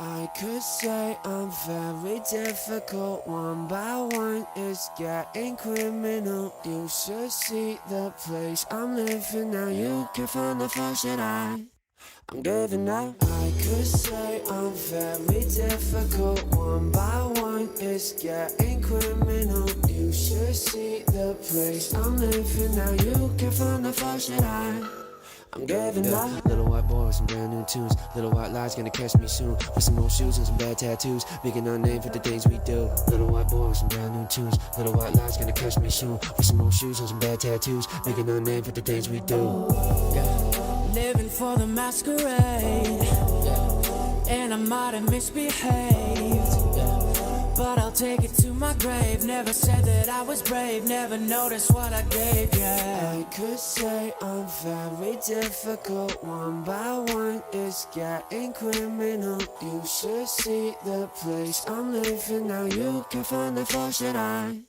I could say I'm very difficult. One by one it's getting criminal. You should see the place I'm living now. You can find the faults that I'm giving up. I could say I'm very difficult. One by one it's getting criminal. You should see the place I'm living now. You can find the faults that I'm giving up. Little white boy with some brand new tunes. Little white lies gonna catch me soon. With some old shoes and some bad tattoos. Making our name for the things we do. Little white boy with some brand new tunes. Little white lies gonna catch me soon. With some old shoes and some bad tattoos. Making our name for the things we do. Living for the masquerade, and I might have misbehaved, but I'll take it to my grave. Never said that I was brave, never noticed what I gave, I could say I'm very difficult. One by one it's getting criminal. You should see the place I'm living now. You can find the faults that I'm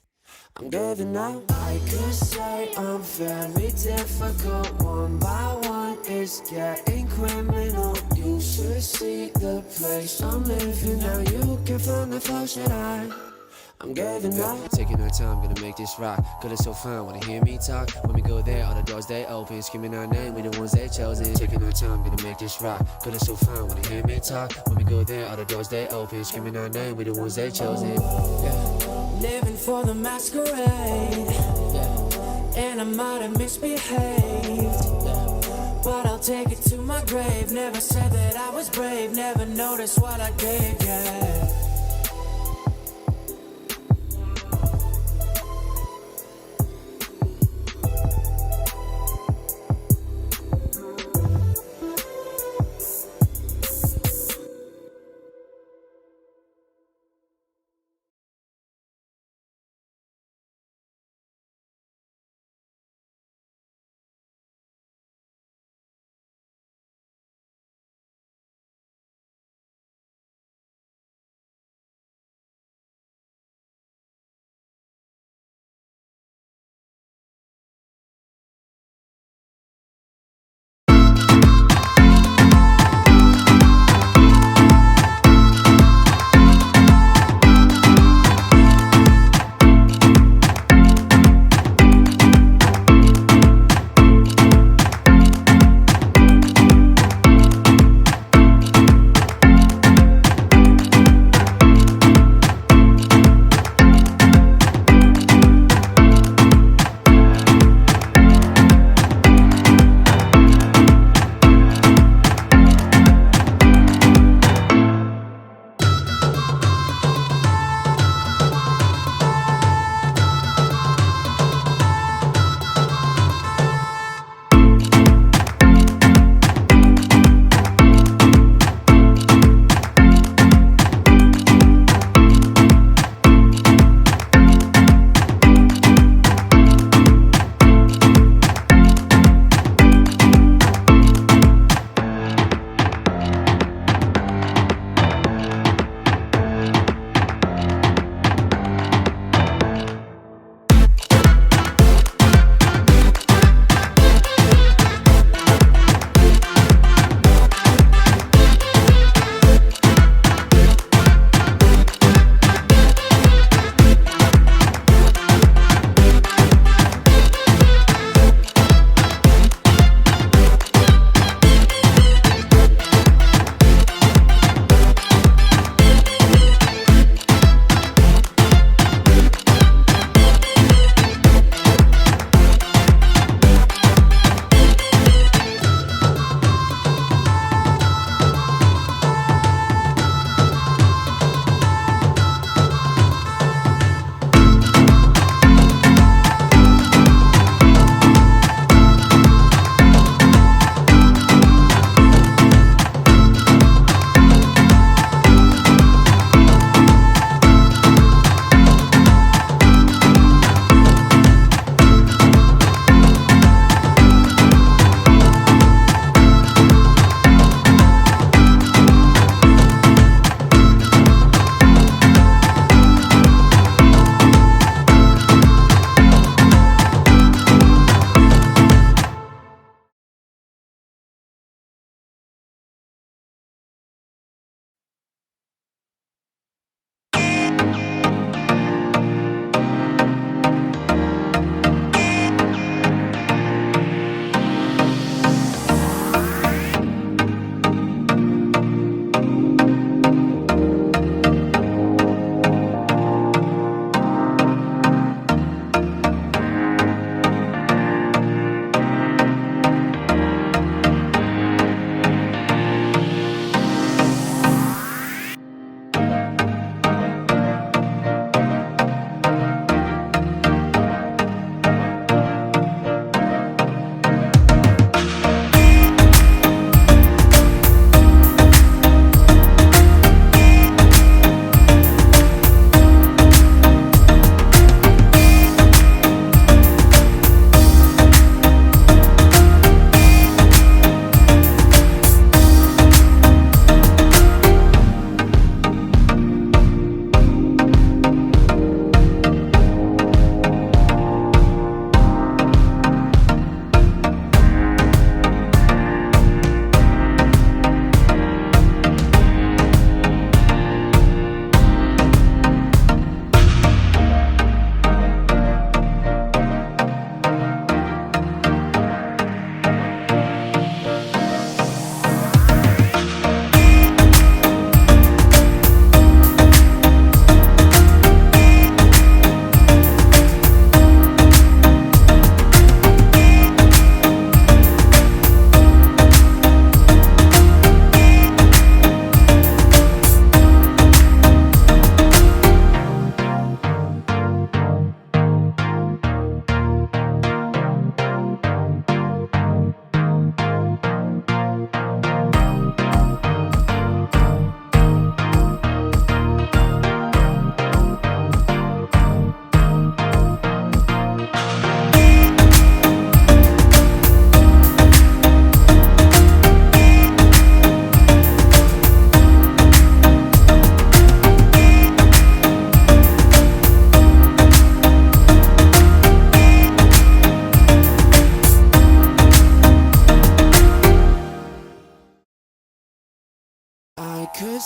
giving up. I could say I'm very difficult. One by one it's getting criminal. You should see the place I'm living now. You can find the faults that I'm giving up. Taking our time, gonna make this rock. Girl, it's so fine, wanna hear me talk. When we go there, all the doors they open. Screaming our name, we the ones they chosen. Taking our time, gonna make this rock. Girl, it's so fine, wanna hear me talk. When we go there, all the doors they open. Screaming our name, we the ones they chosen. Living for the masquerade, and I might have misbehaved, but I'll take it to my grave. Never said that I was brave, never noticed what I gave,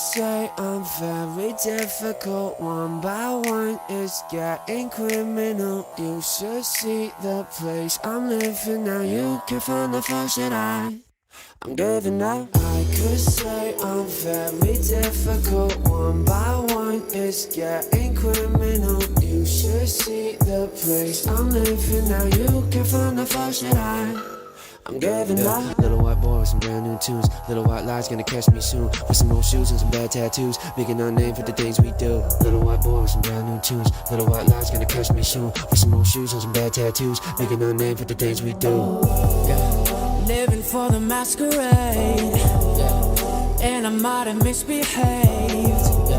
say I'm very difficult. One by one it's getting criminal. You should see the place I'm living now. You can find the first that I'm giving up. I could say I'm very difficult. One by one it's getting criminal. You should see the place I'm living now. You can find the first that I'm giving up. Little white boy with some brand new tunes. Little white lies gonna catch me soon. With some old shoes and some bad tattoos. Making our name for the things we do. Little white boy with some brand new tunes. Little white lies gonna catch me soon. With some old shoes and some bad tattoos. Making our name for the things we do. Living for the masquerade, and I might have misbehaved,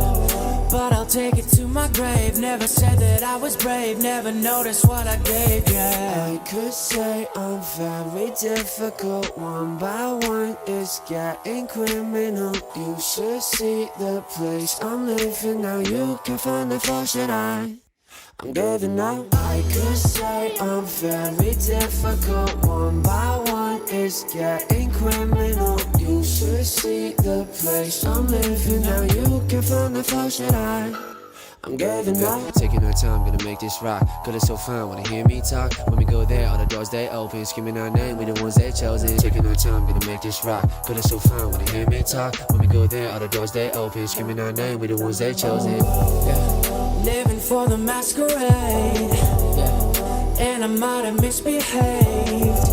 but I'll take it to my grave. Never said that I was brave, never noticed what I gave, yeah. I could say I'm very difficult. One by one it's getting criminal. You should see the place I'm living now. You can find the first that I'm giving up. I could say I'm very difficult. One by one it's getting criminal. You should see the place I'm living now. You can find the first that I'm giving up. Taking our time, gonna make this rock. Girl, it's so fine, wanna hear me talk? When we go there, all the doors they open. Screaming our name, we the ones they chosen. Taking our time, gonna make this rock. Girl, it's so fine, wanna hear me talk? When we go there, all the doors they open. Screaming our name, we the ones they chosen. Living for the masquerade, and I might have misbehaved,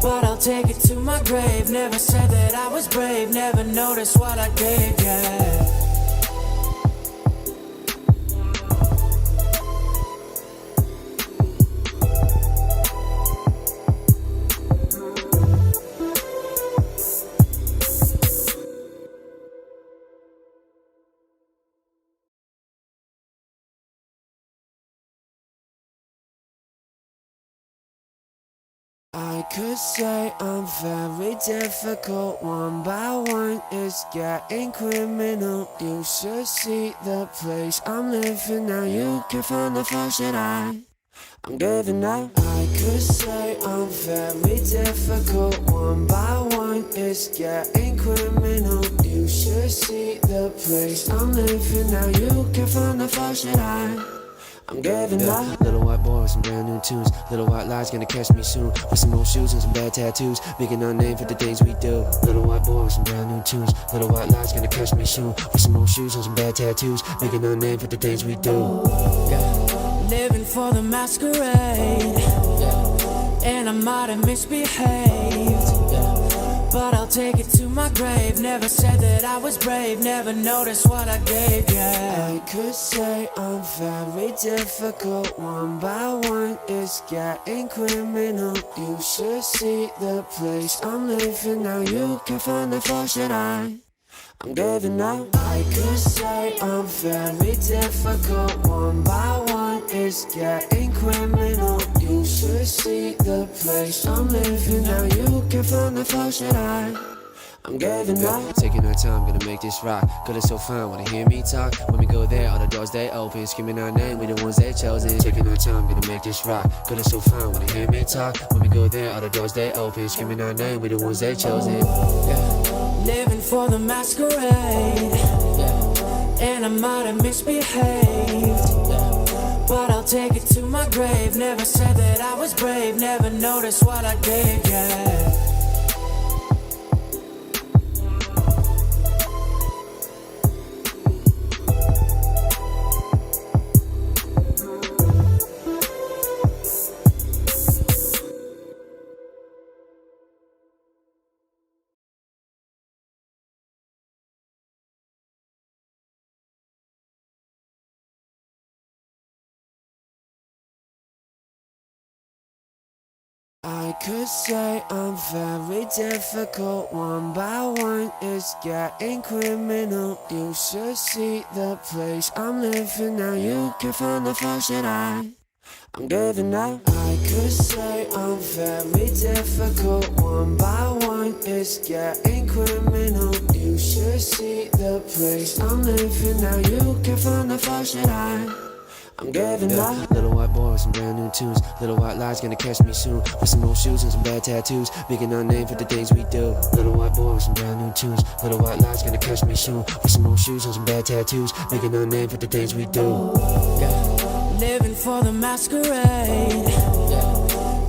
but I'll take it to my grave. Never said that I was brave, never noticed what I gave, yeah. I could say I'm very difficult. One by one it's getting criminal. You should see the place I'm living now. You can find the first that I'm giving up. I could say I'm very difficult. One by one it's getting criminal. You should see the place I'm living now. You can find the first that I'm giving up. Little white boy with some brand new tunes. Little white lies gonna catch me soon. With some old shoes and some bad tattoos. Making our name for the things we do. Little white boy with some brand new tunes. Little white lies gonna catch me soon. With some old shoes and some bad tattoos. Making our name for the things we do. Living for the masquerade, and I might have misbehaved, but I'll take it to my grave. Never said that I was brave, never noticed what I gave, yeah. I could say I'm very difficult. One by one it's getting criminal. You should see the place I'm living now. You can find the first that I'm giving up. I could say I'm very difficult. One by one it's getting criminal. You should see the place I'm living now. You can find the first that I'm giving up. Taking our time, gonna make this rock. Girl, it's so fine, wanna hear me talk? When we go there, all the doors they open. Screaming our name, we the ones they chosen. Taking our time, gonna make this rock. Girl, it's so fine, wanna hear me talk? When we go there, all the doors they open. Screaming our name, we the ones they chosen. Living for the masquerade, and I might have misbehaved, but I'll take it to my grave. Never said that I was brave, never noticed what I gave, yeah. I could say I'm very difficult. One by one it's getting criminal. You should see the place I'm living now. You can find the first that I'm giving up. I could say I'm very difficult. One by one it's getting criminal. You should see the place I'm living now. You can find the first that I'm giving up. Little white boy with some brand new tunes. Little white lies gonna catch me soon. With some old shoes and some bad tattoos. Making our name for the things we do. Little white boy with some brand new tunes. Little white lies gonna catch me soon. With some old shoes and some bad tattoos. Making our name for the things we do. Living for the masquerade,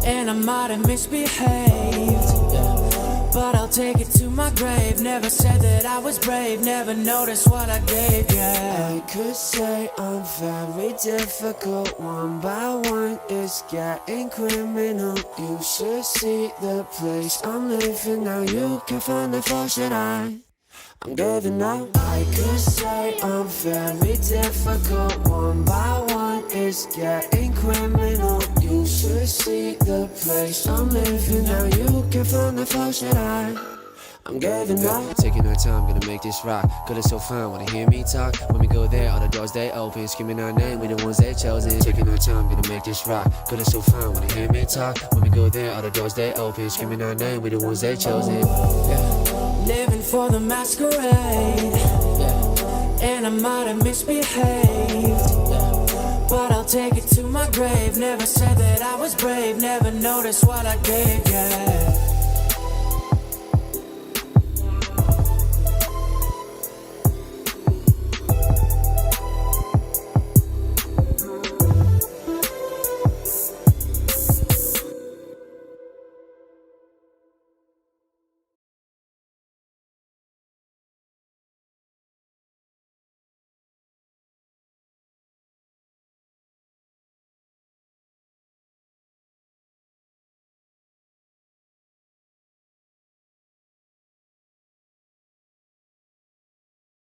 and I might have misbehaved, but I'll take it to my grave. Never said that I was brave, never noticed what I gave, yeah. I could say I'm very difficult. One by one it's getting criminal. You should see the place I'm living now. You can find the fault that I'm giving up. I could say I'm very difficult. One by one it's getting criminal. You should see the place I'm living now. You can find the fault that I'm giving up. Taking our time, gonna make this rock. Girl, it's so fine, wanna hear me talk? When we go there, all the doors they open. Screaming our name, we the ones they chosen. Taking our time, gonna make this rock. Girl, it's so fine, wanna hear me talk? When we go there, all the doors they open. Screaming our name, we the ones they chosen. Living for the masquerade, and I might have misbehaved, but I'll take it to my grave. Never said that I was brave, never noticed what I gave, yeah.